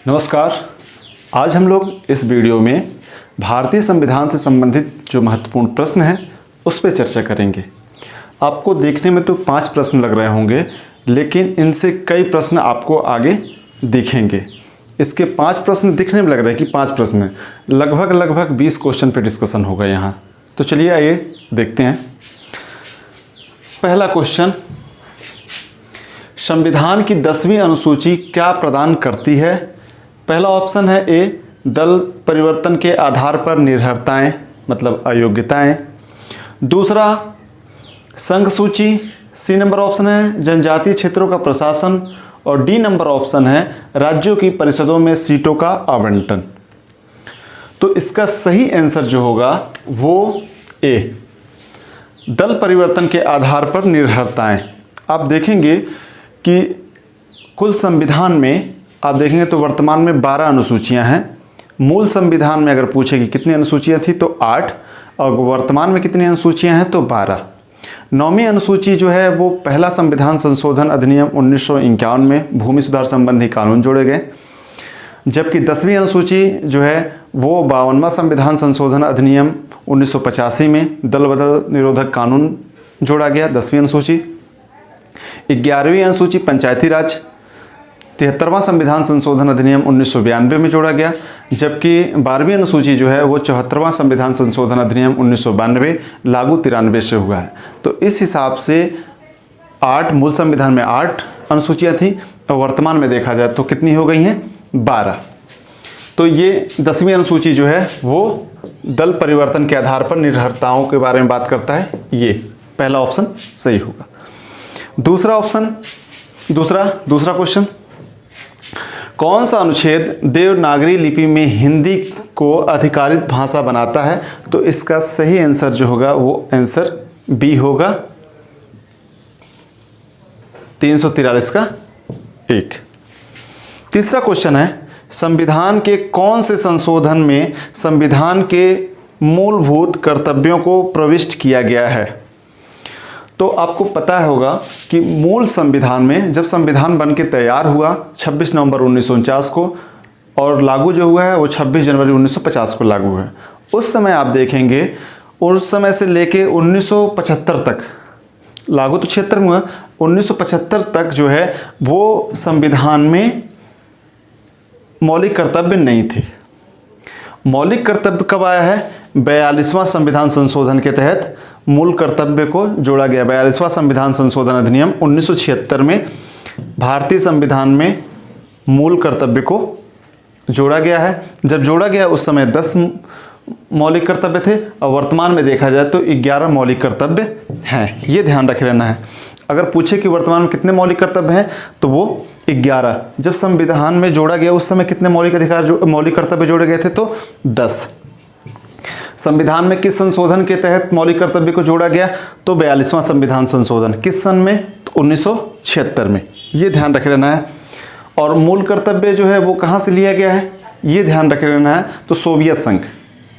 नमस्कार। आज हम लोग इस वीडियो में भारतीय संविधान से संबंधित जो महत्वपूर्ण प्रश्न हैं उस पर चर्चा करेंगे। आपको देखने में तो 5 प्रश्न लग रहे होंगे, लेकिन इनसे कई प्रश्न आपको आगे दिखेंगे। इसके 5 प्रश्न दिखने में लग रहे हैं कि 5 प्रश्न हैं, लगभग 20 क्वेश्चन पे डिस्कशन होगा यहाँ। तो चलिए आइए देखते हैं। पहला क्वेश्चन, संविधान की 10वीं अनुसूची क्या प्रदान करती है? पहला ऑप्शन है ए, दल परिवर्तन के आधार पर निर्भरताएं मतलब अयोग्यताएं। दूसरा, संघ सूची। सी नंबर ऑप्शन है जनजातीय क्षेत्रों का प्रशासन। और डी नंबर ऑप्शन है राज्यों की परिषदों में सीटों का आवंटन। तो इसका सही आंसर जो होगा वो ए, दल परिवर्तन के आधार पर निर्भरताएं। आप देखेंगे कि कुल संविधान में आप देखेंगे तो वर्तमान में 12 अनुसूचियां हैं। मूल संविधान में अगर पूछे कि कितनी अनुसूचियां थी तो 8, और वर्तमान में कितनी अनुसूचियां हैं तो 12। 9वीं अनुसूची जो है वो पहला संविधान संशोधन अधिनियम 1951 में भूमि सुधार संबंधी कानून जोड़े गए, जबकि 10वीं अनुसूची जो है वो 52वां संविधान संशोधन अधिनियम 1985 में दल बदल निरोधक कानून जोड़ा गया। 10वीं अनुसूची। 11वीं अनुसूची पंचायती राज, 73वां संविधान संशोधन अधिनियम 1992 में जोड़ा गया, जबकि 12वीं अनुसूची जो है वो 74वां संविधान संशोधन अधिनियम 1992 लागू 93 से हुआ है। तो इस हिसाब से 8, मूल संविधान में 8 अनुसूचियाँ थी और वर्तमान में देखा जाए तो कितनी हो गई हैं 12। तो ये 10वीं अनुसूची जो है वो दल परिवर्तन के आधार पर निर्भरताओं के बारे में बात करता है। ये पहला ऑप्शन सही होगा। दूसरा ऑप्शन, दूसरा क्वेश्चन, कौन सा अनुच्छेद देवनागरी लिपि में हिंदी को आधिकारिक भाषा बनाता है? तो इसका सही आंसर जो होगा वो आंसर बी होगा, 343 का 1। तीसरा क्वेश्चन है, संविधान के कौन से संशोधन में संविधान के मूलभूत कर्तव्यों को प्रविष्ट किया गया है? तो आपको पता होगा कि मूल संविधान में जब संविधान बन के तैयार हुआ 26 नवंबर 1949 को, और लागू जो हुआ है वो 26 जनवरी 1950 को लागू है। उस समय आप देखेंगे उस समय से लेके 1975 तक, लागू तो 76 में हुआ, 1975 तक जो है वो संविधान में मौलिक कर्तव्य नहीं थे। मौलिक कर्तव्य कब आया है? 42वां संविधान संशोधन के तहत मूल कर्तव्य को जोड़ा गया। 42वां संविधान संशोधन अधिनियम 1976 में भारतीय संविधान में मूल कर्तव्य को जोड़ा गया है। जब जोड़ा गया उस समय 10 मौलिक कर्तव्य थे, और वर्तमान में देखा जाए तो 11 मौलिक कर्तव्य हैं। ये ध्यान रखे रहना है। अगर पूछे कि वर्तमान में कितने मौलिक कर्तव्य हैं तो वो 11। जब संविधान में जोड़ा गया उस समय कितने मौलिक कर्तव्य जोड़े गए थे तो 10। संविधान में किस संशोधन के तहत मौलिक कर्तव्य को जोड़ा गया? तो 42वां संविधान संशोधन। किस सन में? तो 1976 में। ये ध्यान रखे रहना है। और मूल कर्तव्य जो है वो कहाँ से लिया गया है ये ध्यान रखे रहना है। तो सोवियत संघ,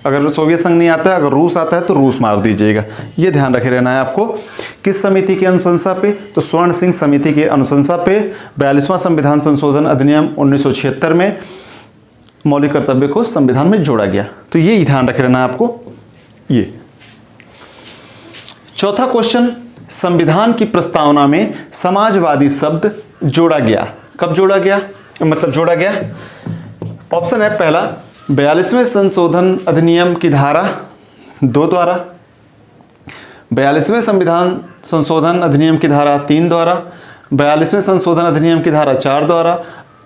अगर सोवियत संघ नहीं आता है, अगर रूस आता है तो रूस मार दीजिएगा। ये ध्यान रखे रहना है आपको। किस समिति की अनुशंसा पे? तो स्वर्ण सिंह समिति की अनुशंसा पे 42वां संविधान संशोधन अधिनियम 1976 में मौलिक कर्तव्य को संविधान में जोड़ा गया। तो ये ध्यान रखे रहना है आपको। ये चौथा क्वेश्चन, संविधान की प्रस्तावना में समाजवादी शब्द जोड़ा गया। कब जोड़ा गया? मतलब जोड़ा गया, ऑप्शन है पहला 42वें संशोधन अधिनियम की धारा 2 द्वारा, 42वें संविधान संशोधन अधिनियम की धारा 3 द्वारा, 42वें संशोधन अधिनियम की धारा 4 द्वारा,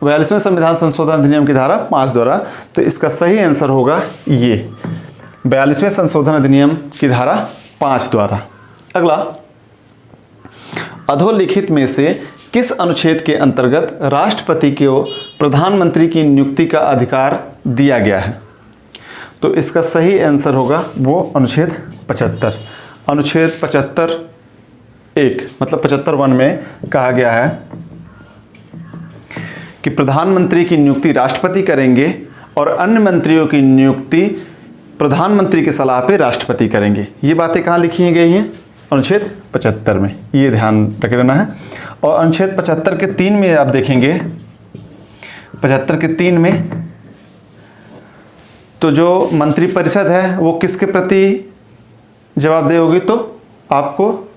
42वें संविधान संशोधन अधिनियम की धारा 5 द्वारा। तो इसका सही आंसर होगा ये 42वें संशोधन अधिनियम की धारा 5 द्वारा। अगला, अधोलिखित में से किस अनुच्छेद के अंतर्गत राष्ट्रपति को प्रधानमंत्री की नियुक्ति का अधिकार दिया गया है? तो इसका सही आंसर होगा वो अनुच्छेद 75। अनुच्छेद 75(1) मतलब 75(1) में कहा गया है कि प्रधानमंत्री की नियुक्ति राष्ट्रपति करेंगे और अन्य मंत्रियों की नियुक्ति प्रधानमंत्री की सलाह पे राष्ट्रपति करेंगे। ये बातें कहाँ लिखी गई हैं? अनुच्छेद 75 में। ये ध्यान रखे रहना है। और अनुच्छेद 75 के 3 में आप देखेंगे 75 के 3 में। तो जो मंत्रिपरिषद है वो किसके प्रति जवाबदेह होगी? तो आपको